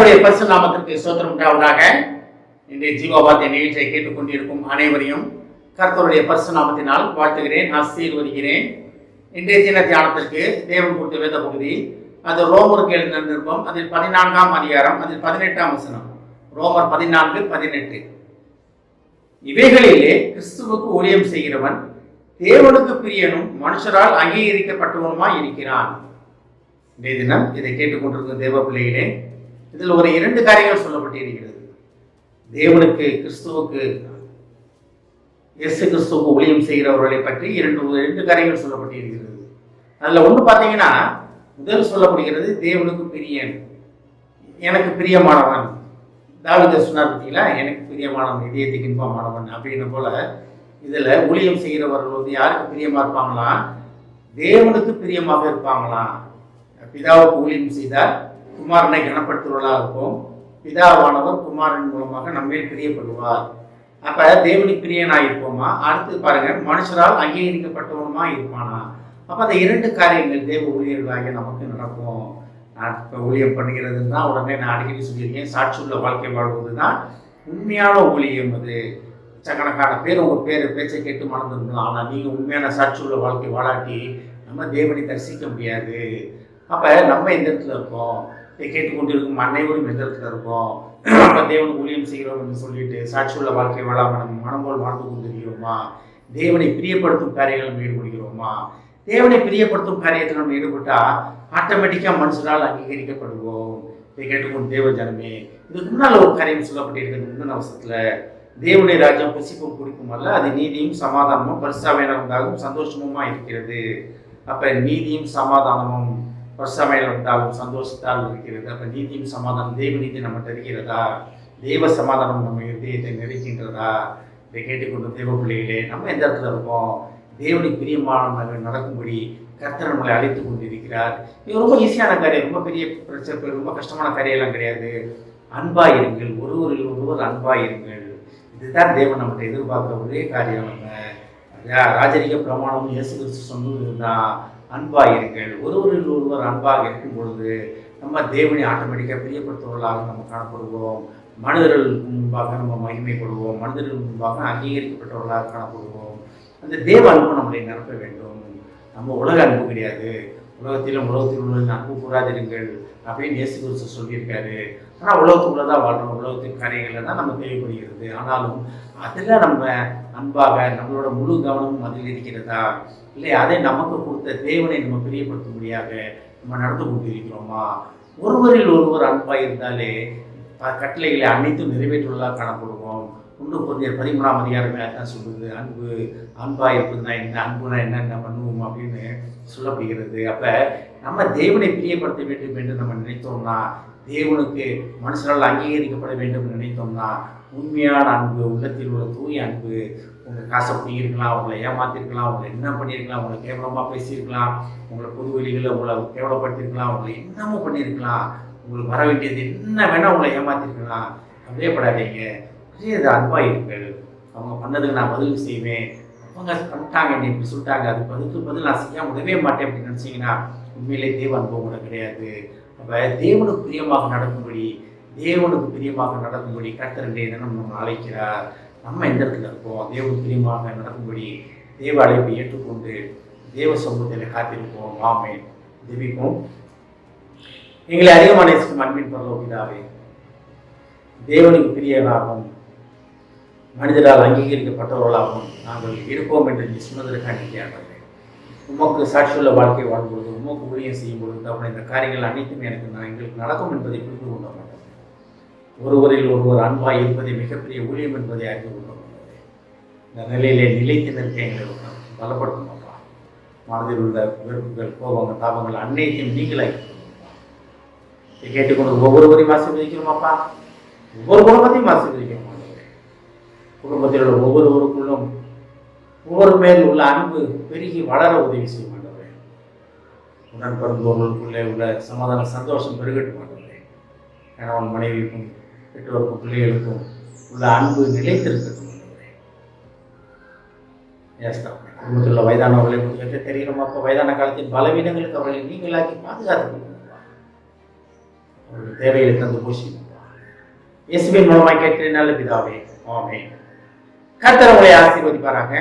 கர்த்தருடைய பரிசுத்த நாமத்திற்கு ஸ்தோத்திரம் உண்டாவதாக. இன்றைய ஜீவவார்த்தை நிகழ்ச்சியை கேட்டுக்கொண்டிருக்கும் அனைவரையும் கர்த்தருடைய பரிசுத்த நாமத்தினால் வாழ்த்துகிறேன், ஆசீர்வதிக்கிறேன். இன்றைய தின தியானத்திற்கு தேவன் கொடுத்த வேத பகுதி அது ரோமருக்கு எழுதின நிருபம், அதில் 14ஆம் அதிகாரம், அதில் 18ஆம் வசனம். ரோமர் 14:18. இவைகளிலே கிறிஸ்துவுக்கு ஊழியம் செய்கிறவன் தேவனுக்கு பிரியனும் மனுஷரால் அங்கீகரிக்கப்பட்டவனுமாய் இருக்கிறான். இன்றைய தினம் இதை கேட்டுக்கொண்டிருக்கும் தேவ பிள்ளைகளே, இதில் ஒரு 2 காரியங்கள் சொல்லப்பட்டிருக்கிறது. தேவனுக்கு கிறிஸ்துவுக்கு இயேசு கிறிஸ்துவுக்கு ஊழியம் செய்கிறவர்களை பற்றி 2 காரியங்கள் சொல்லப்பட்டிருக்கிறது. அதில் ஒன்று பார்த்தீங்கன்னா, முதல் சொல்லப்படுகிறது தேவனுக்கு பிரியன், எனக்கு பிரியமானவன். தாவீது சொன்னார் பார்த்தீங்களா, எனக்கு பிரியமானவன், இதயத்துக்கு இன்பமானவன் அப்படின்னு போல. இதில் ஊழியம் செய்கிறவர்கள் யாருக்கு பிரியமாக இருப்பாங்களா? தேவனுக்கு பிரியமாக இருப்பாங்களா? பிதாவுக்கு ஊழியம் செய்தால் குமாரனை கனப்படுத்துவர்களாக இருக்கும். பிதாவானவர் குமாரன் மூலமாக நம்மேல் பிரியப்படுவார். அப்ப தேவனுக்கு பிரியனாக இருப்போமா? அடுத்து பாருங்க, மனுஷரால் அங்கீகரிக்கப்பட்டவனுமா இருப்பானா? அப்ப அந்த 2 காரியங்கள் தேவ ஊழியர்களாக நமக்கு நடக்கும். நான் இப்போ ஊழியம் பண்ணுகிறதுன்னா உடனே நான் அடிக்கடி சொல்லியிருக்கேன், சாட்சியுள்ள வாழ்க்கை வாழ்வது தான் உண்மையான ஊழியம். அது லட்சக்கணக்கான பேர் உங்கள் பேச்சை கேட்டு மறந்துருக்கலாம். ஆனால் நீங்கள் உண்மையான சாட்சியுள்ள வாழ்க்கை வாழாட்டி நம்ம தேவனை தரிசிக்க முடியாது. அப்போ நம்ம எந்த இடத்துல இருக்கோம்? இதை கேட்டுக்கொண்டிருக்கும் அனைவரும் எந்த இடத்துல இருக்கோம்? நம்ம தேவனுக்கு ஊழியம் செய்கிறோம் என்று சொல்லிட்டு சாட்சியுள்ள வாழ்க்கை வாழாமல் நம்ம மனம்போல் வாழ்ந்து கொண்டிருக்கிறோமா? தேவனை பிரியப்படுத்தும் காரியங்கள் நம்ம ஈடுபடுகிறோமா? தேவனை பிரியப்படுத்தும் காரியத்தில் நம்ம ஈடுபட்டால் ஆட்டோமேட்டிக்காக மனுஷரால் அங்கீகரிக்கப்படுவோம். இதை கேட்டுக்கொண்டு தேவ ஜனமே, இதுக்கு முன்னால் ஒரு காரியம் சொல்லப்பட்டிருக்கிறது. முந்தின அவசரத்தில் தேவனுடைய ராஜ்யம் புசிப்பும் குடிப்பும் அல்ல, அது நீதியும் சமாதானமும் பரிசாவையினதாகவும் சந்தோஷமுமா இருக்கிறது. அப்போ நீதியும் சமாதானமும் பரிசாவையில் வந்தாலும் சந்தோஷத்தால் இருக்கிறது. அப்போ நீதியும் சமாதானம், தேவ நீதி நம்ம தருகிறதா? தெய்வ சமாதானம் நம்ம இதயத்தை நிறைக்கின்றதா? இதை கேட்டுக்கொண்டு தேவ பிள்ளைகளே, நம்ம எந்த இடத்துல இருக்கோம்? தேவனுக்கு பிரியமானவர்கள் நடக்கும்படி கர்த்தர் நம்மளை அழைத்து கொண்டிருக்கிறார். இது ரொம்ப ஈஸியான காரியம், ரொம்ப பெரிய பிரச்சனை, ரொம்ப கஷ்டமான காரியம்லாம் கிடையாது. அன்பாயிருங்கள், ஒருவரில் ஒருவர் அன்பாயிருங்கள். இதுதான் தேவன் நம்மகிட்ட எதிர்பார்க்குற ஒரே காரியம். நம்ம ராஜரிக பிரமாணம் இயேசு கிறிஸ்து சொன்னது தான், அன்பாயிருங்கள். ஒருவரில் ஒருவர் அன்பாக இருக்கும் பொழுது நம்ம தேவனை ஆட்டோமேட்டிக்காக பிரியப்படுத்துவர்களாக நம்ம காணப்படுவோம். மனிதர்களுக்கு முன்பாக நம்ம மகிமைப்படுவோம், மனிதர்கள் முன்பாக அங்கீகரிக்கப்பட்டவர்களாக காணப்படுவோம். அந்த தேவ அன்பு நம்மளை நிரப்ப வேண்டும். நம்ம உலக அன்பு கிடையாது. உலகத்தில் உள்ள அன்பு கூறாதிருங்கள் அப்படின்னு இயேசு கிறிஸ்து சொல்லியிருக்காரு. ஆனால் உலகத்துக்குள்ளதான் வாழ்றோம், உலகத்தின் காரியங்களில் தான் நம்ம தேவைப்படுகிறது. ஆனாலும் அதில் நம்ம அன்பாக நம்மளோட முழு கவனமும் அதில் இருக்கிறதா? இல்லை அதை நமக்கு கொடுத்த தேவனை நம்ம பிரியப்படுத்தும்படியாக நம்ம நடந்து கொண்டிருக்கிறோமா? ஒருவரில் ஒருவர் அன்பாக இருந்தாலே கட்டளைகளை அனைத்தும் நிறைவேற்றுவதாக காணப்படுவோம். 1 Corinthians 13ஆம் அதிகாரமே அதான் சொல்லுது, அன்பாக இருப்பதுனா என்ன, அன்புனா என்ன பண்ணுவோம் அப்படின்னு சொல்லப்படுகிறது. அப்போ நம்ம தேவனை பிரியப்படுத்த வேண்டும் என்று நம்ம நினைத்தோம்னா, தேவனுக்கு மனுஷனால் அங்கீகரிக்கப்பட வேண்டும் என்று நினைத்தோம்னா, உண்மையான அன்பு, உள்ளத்தில் உள்ள தூய அன்பு, உங்கள் காசை பிடிங்கிருக்கலாம், உங்களை ஏமாற்றிருக்கலாம், உங்களை என்ன பண்ணியிருக்கலாம், உங்களை கேவலமாக பேசியிருக்கலாம், உங்களை பொது வெளிகளில் உங்களை கேவலப்படுத்தியிருக்கலாம், உங்களை என்னமோ பண்ணியிருக்கலாம், உங்களுக்கு வர வேண்டியது என்ன வேணால் உங்களை ஏமாற்றிருக்கலாம். கவலைப்படாதீங்க, இது அன்பாயிருங்கள். அவங்க பண்ணதுக்கு நான் பதில் செய்வேன், அவங்க பண்ணிட்டாங்க, என்னை இப்படி சொல்லிட்டாங்க, அதுக்கு பதில் நான் செய்ய விடவே மாட்டேன் அப்படின்னு நினச்சிங்கன்னா உண்மையிலே தேவ அன்பு கூட கிடையாது. அப்போ தேவனுக்கு பிரியமாக நடக்கும்படி கர்த்தருடைய தினம் நம்ம அழைக்கிறார். நம்ம எந்த இடத்துல இருக்கோம்? தேவனுக்கு பிரியமாக நடக்கும்படி தேவ அழைப்பை ஏற்றுக்கொண்டு தேவ சமூகத்தில் காத்திருப்போம். ஆமென். ஜெபிப்போம். எங்களை அதிகமான அன்பின் பரலோக பிதாவே, தேவனுக்கு பிரியனாகவும் மனிதரால் அங்கீகரிக்கப்பட்டவர்களாகவும் நாங்கள் இருப்போம் என்று நீ சொன்னதற்காக நன்றியாகிறேன். உமக்கு சாட்சியுள்ள வாழ்க்கை வாழ்ம்பொழுது, உமக்கு ஊழியம் செய்யும் பொழுது அவனை இந்த காரியங்கள் அனைத்தும் எங்களுக்கு நடக்கும் என்பதை புரிந்து கொள்ள மாட்டோம். ஒருவரில் ஒருவர் அன்பாய் இருப்பதை மிகப்பெரிய ஊழியம் என்பதை அறிந்து கொள்ள மாட்டோம். இந்த நிலையிலே நிலைத்து நிற்க எங்களை பலப்படுத்தணும்ப்பா. மனதில் உள்ள வெறுப்புகள், கோபங்கள், தாபங்கள் அனைத்தையும் நீங்களாக கேட்டுக்கொண்டு ஒவ்வொருவரையும் ஆசீர்வதிக்கணுமாப்பா. ஒவ்வொரு குடும்பத்தையும் ஆசீர்வதிக்கணும். குடும்பத்தில் உள்ள ஒவ்வொருவருக்குள்ளும் ஒவ்வொரு மேல் உள்ள அன்பு பெருகி வளர உதவி செய்ய மாட்டவரே. உடன் பிறந்தவர்களுக்குள்ளே உள்ள சமாதான சந்தோஷம் பெருகட்ட மாட்டவரே. கணவன் மனைவிக்கும் பெற்றோருக்கும் பிள்ளைகளுக்கும் உள்ள அன்பு நிலைத்திருக்கட்டும் மாட்டவரே. குடும்பத்தில் உள்ள வயதானவர்களை உங்களுக்கு தெரிகிறோம். அப்போ வயதான காலத்தின் பலவீனங்களுக்கு அவர்களை நீங்களாக்கி பாதுகாத்துக்கணும். அவருடைய தேவைகளை தந்து போஷிப்பார். இயேசுவின் மூலமாய் கேட்கிறேன் நல்ல பிதாவே, ஆமென். கர்த்தர் உங்களை ஆசீர்வதிப்பாராக.